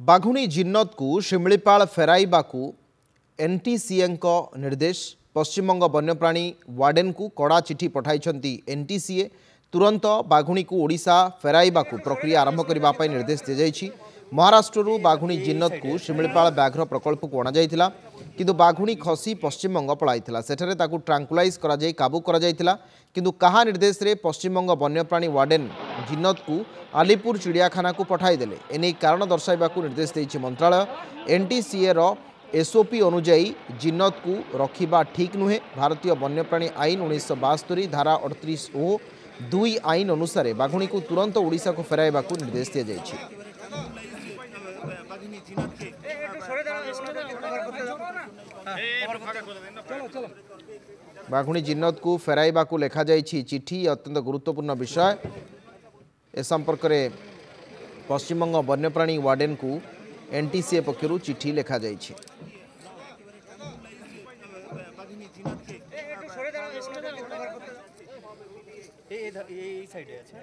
बाघुणी जिन्नत को शिमिलीपाल फेराइबाकू एनटीसीए निर्देश पश्चिमबंग वन्यप्राणी वार्डेन को कड़ा चिठी पठाई एनटीसीए तुरंत बाघुणी को ओडिशा फेराइबाकू प्रक्रिया आरंभ करने निर्देश दी जाइछि। महाराष्ट्र बाघुणी जिन्नत को शिमिलीपाल व्याघ्र प्रकल्प को अणाଯାଇଥିଲା किंतु बाघुणी खसी पश्चिमबंग पलाइथिला सेठरे ताकू ट्रांकुलाइज करा जाई काबू करा जाइथिला किंतु कहा निर्देश रे पश्चिमबंग वन्यप्राणी वार्डेन जिन्नत को आलीपुर चिड़ियाखाना को पठाई देले एने कारण दर्शाइबाकू निर्देश देइछि मंत्रालय। एनटीसीए रो एसओपी अनुजाई जिन्नत को रखिबा ठीक नुहे। भारतीय वन्यप्राणी आईन 1972 धारा 38 ओ 2 आईन अनुसार बाघुणी को तुरंत ओडिशा को फेराइबाकू निर्देश दिया जाइछि। बाघुणी जिन्नत को फेराइबाकू लेखा जाइछि चिठी अत्यंत गुरुत्वपूर्ण विषय। ए संपर्क में पश्चिमबंग वन्यप्राणी वार्डेन को एनटीसीए पक्षरु चिठी लेखा जाइछि। এই সাইডে আছে।